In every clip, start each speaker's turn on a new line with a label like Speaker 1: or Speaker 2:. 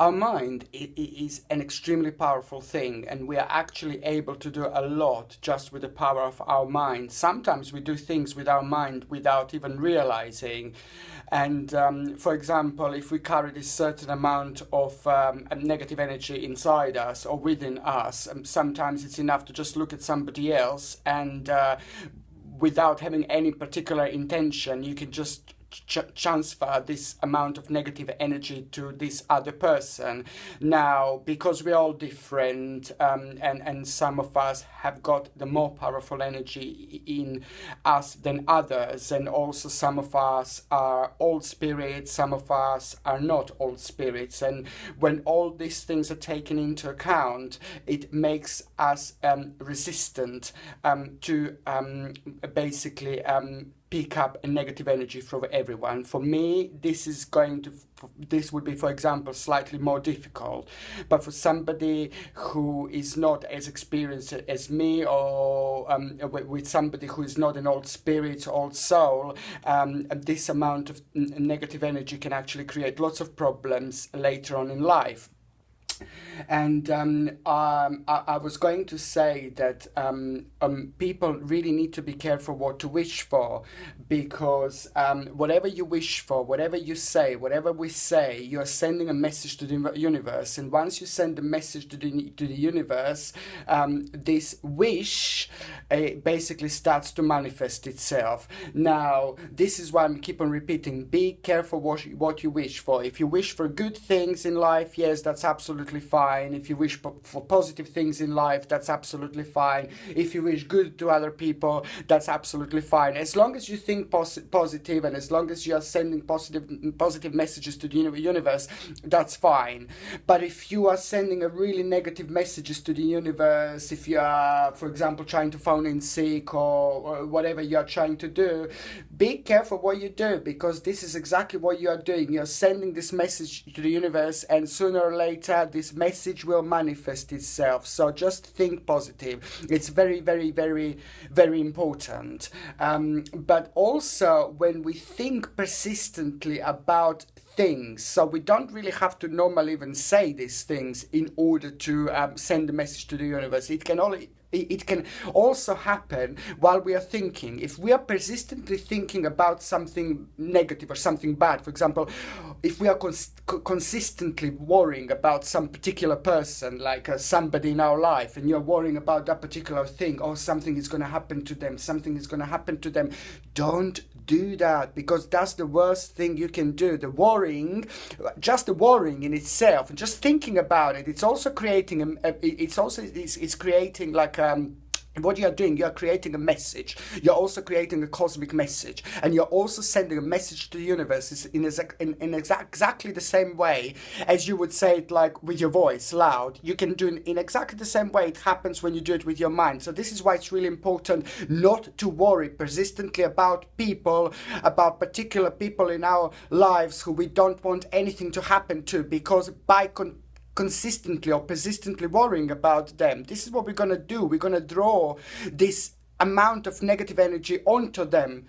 Speaker 1: Our mind is an extremely powerful thing, and we are actually able to do a lot just with the power of our mind. Sometimes we do things with our mind without even realizing. And for example, if we carry this certain amount of negative energy inside us or within us, sometimes it's enough to just look at somebody else and without having any particular intention, you can just transfer this amount of negative energy to this other person. Now, because we're all different, and some of us have got the more powerful energy in us than others, and also some of us are old spirits, some of us are not old spirits, and when all these things are taken into account, it makes us resistant to basically pick up a negative energy from everyone. For me, this would be, for example, slightly more difficult. But for somebody who is not as experienced as me, or with somebody who is not an old spirit, old soul, this amount of negative energy can actually create lots of problems later on in life. And I was going to say that people really need to be careful what to wish for, because whatever you wish for, whatever you say, whatever we say, you're sending a message to the universe. And once you send a message to the universe, this wish basically starts to manifest itself. Now, this is why I keep on repeating, be careful what you wish for. If you wish for good things in life, yes, that's absolutely fine. If you wish for positive things in life, that's absolutely fine. If you wish good to other people, that's absolutely fine. As long as you think positive, and as long as you are sending positive messages to the universe, that's fine. But if you are sending a really negative messages to the universe, if you are, for example, trying to phone in sick or whatever you are trying to do, be careful what you do, because this is exactly what you are doing. You're sending this message to the universe, and sooner or later this message will manifest itself. So just think positive. It's very, very, very, very important. But also, when we think persistently about things, so we don't really have to normally even say these things in order to send a message to the universe. It can also happen while we are thinking. If we are persistently thinking about something negative or something bad, for example, if we are consistently worrying about some particular person, like somebody in our life, and you're worrying about that particular thing, or something is going to happen to them, don't do that, because that's the worst thing you can do. Just the worrying in itself, and just thinking about it, it's also creating it's creating like what you are doing, you are creating a message. You're also creating a cosmic message, and you're also sending a message to the universe in exactly the same way as you would say it, like with your voice loud. You can do it in exactly the same way it happens when you do it with your mind. So this is why it's really important not to worry persistently about particular people in our lives who we don't want anything to happen to, because by consistently or persistently worrying about them, this is what we're going to do. We're going to draw this amount of negative energy onto them,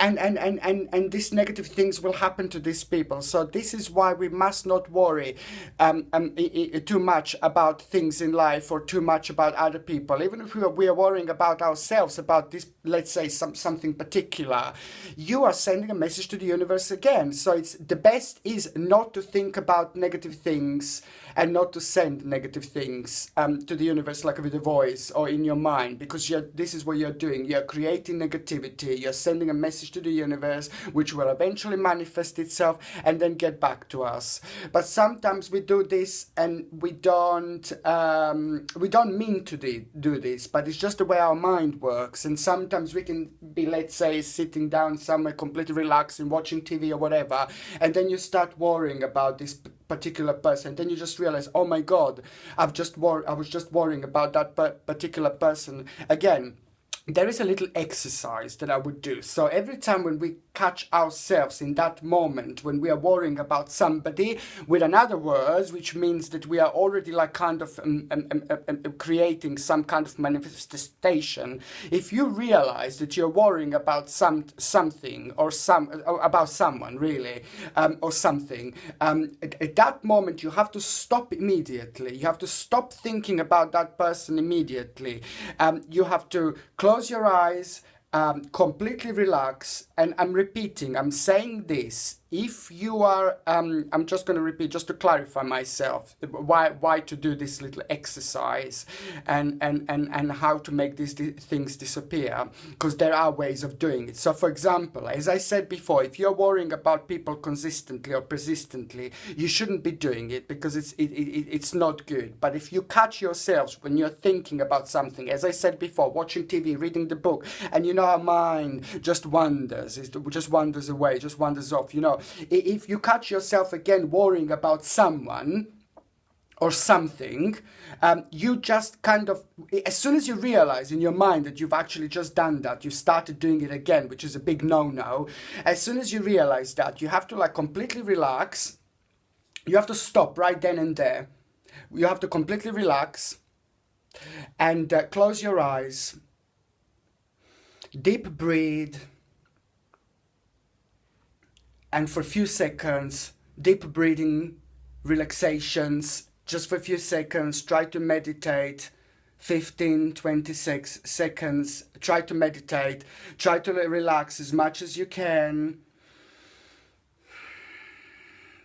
Speaker 1: and these negative things will happen to these people. So this is why we must not worry too much about things in life, or too much about other people. Even if we are worrying about ourselves, about this, let's say something particular, you are sending a message to the universe again. So it's the best is not to think about negative things and not to send negative things to the universe, like with a voice or in your mind, because this is what you're doing. You're creating negativity. You're sending a message to the universe, which will eventually manifest itself and then get back to us. But sometimes we do this and we don't mean to do this, but it's just the way our mind works. And sometimes we can be, let's say, sitting down somewhere completely relaxed and watching TV or whatever, and then you start worrying about this particular person. Then you just realize, oh my God, I was just worrying about that particular person again. there is a little exercise that I would do. So every time when we catch ourselves in that moment when we are worrying about somebody, with another words, which means that we are already like kind of creating some kind of manifestation. If you realize that you're worrying about something or about someone really, or something, at that moment you have to stop immediately. You have to stop thinking about that person immediately. You have to close your eyes, completely relax, and I'm saying this. If you are, I'm just going to repeat, just to clarify myself, why to do this little exercise and how to make these things disappear, because there are ways of doing it. So for example, as I said before, if you're worrying about people consistently or persistently, you shouldn't be doing it, because it's not good. But if you catch yourselves when you're thinking about something, as I said before, watching TV, reading the book, and you know our mind just wanders, it just wanders away, just wanders off, you know. If you catch yourself again worrying about someone or something, you just kind of, as soon as you realize in your mind that you've actually just done that, you started doing it again, which is a big no-no. As soon as you realize that, you have to like completely relax. You have to stop right then and there. You have to completely relax and close your eyes, deep breathe, and for a few seconds, deep breathing, relaxations, just for a few seconds, try to meditate, 15, 26 seconds, try to meditate, try to relax as much as you can.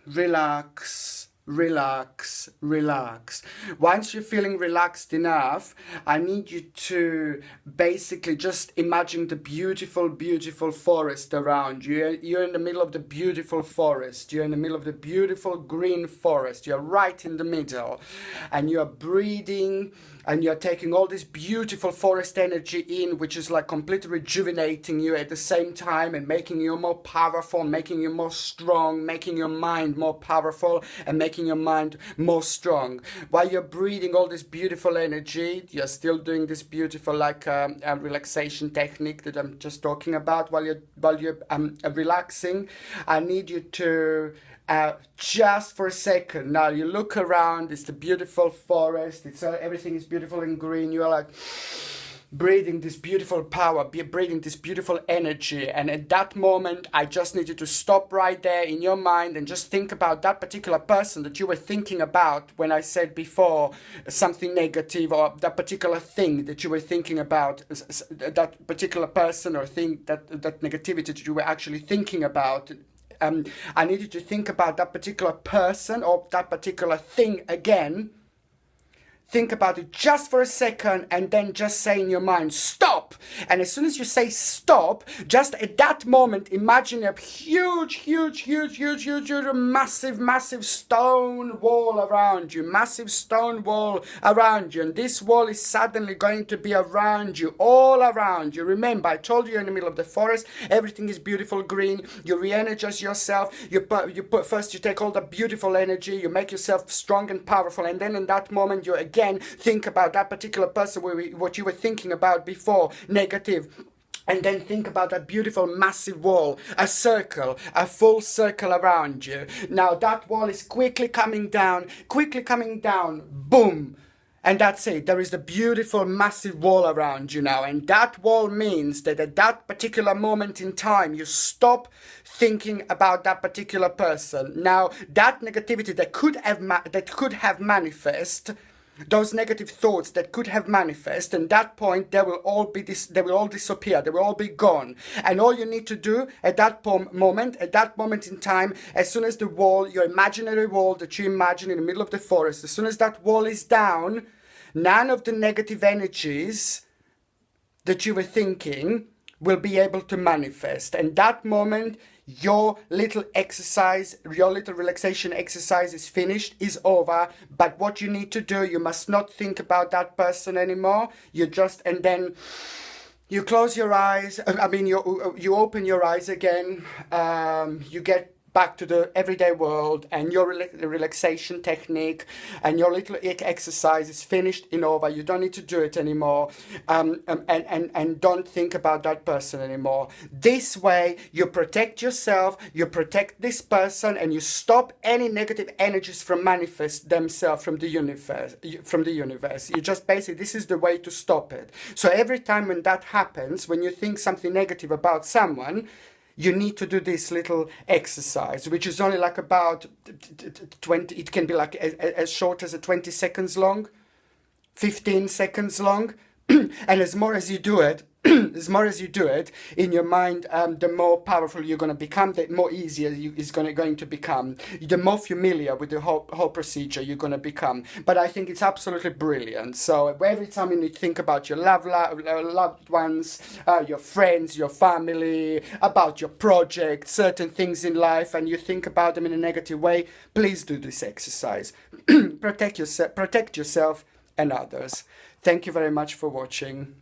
Speaker 1: Relax, relax, relax. Once you're feeling relaxed enough, I need you to basically just imagine the beautiful, beautiful forest around you. You're in the middle of the beautiful forest. You're in the middle of the beautiful green forest. You're right in the middle, and you're breathing, and you're taking all this beautiful forest energy in, which is like completely rejuvenating you at the same time and making you more powerful, making you more strong, making your mind more powerful and making your mind more strong. While you're breathing all this beautiful energy, you're still doing this beautiful like relaxation technique that I'm just talking about. While you're relaxing, I need you to just for a second, now you look around, it's the beautiful forest, it's everything is beautiful and green, you're like breathing this beautiful power, breathing this beautiful energy, and at that moment I just need you to stop right there in your mind and just think about that particular person that you were thinking about when I said before something negative, or that particular thing that you were thinking about, that particular person or thing, that negativity that you were actually thinking about. I need you to think about that particular person or that particular thing again. Think about it just for a second and then just say in your mind, stop. And as soon as you say stop, just at that moment, imagine a huge, massive stone wall around you. Massive stone wall around you. And this wall is suddenly going to be around you, all around you. Remember, I told you you're in the middle of the forest. Everything is beautiful green. You re-energize yourself. First you take all the beautiful energy. You make yourself strong and powerful. And then in that moment, you again think about that particular person, what you were thinking about before, negative. And then think about that beautiful massive wall, a circle, a full circle around you. Now that wall is quickly coming down, boom. And that's it. There is the beautiful massive wall around you now. And that wall means that at that particular moment in time, you stop thinking about that particular person. Now, that negativity that could have manifest, those negative thoughts that could have manifest, and that point they will all disappear, they will all be gone. And all you need to do at that moment in time, as soon as the wall, your imaginary wall that you imagine in the middle of the forest, as soon as that wall is down, none of the negative energies that you were thinking will be able to manifest. And that moment, your little exercise, your little relaxation exercise is finished, is over. But what you need to do, you must not think about that person anymore. And then you close your eyes. You open your eyes again. You get back to the everyday world, and your relaxation technique and your little exercise is finished in over. You don't need to do it anymore, and don't think about that person anymore. This way you protect yourself, you protect this person, and you stop any negative energies from manifest themselves from the universe. You just basically, this is the way to stop it. So every time when that happens, when you think something negative about someone, you need to do this little exercise, which is only like about 20, it can be like as short as 20 seconds long, 15 seconds long. And as more as you do it, in your mind, the more powerful you're going to become, the more easier it's going to become. The more familiar with the whole procedure you're going to become. But I think it's absolutely brilliant. So every time you think about your loved ones, your friends, your family, about your project, certain things in life, and you think about them in a negative way, please do this exercise. Protect yourself and others. Thank you very much for watching.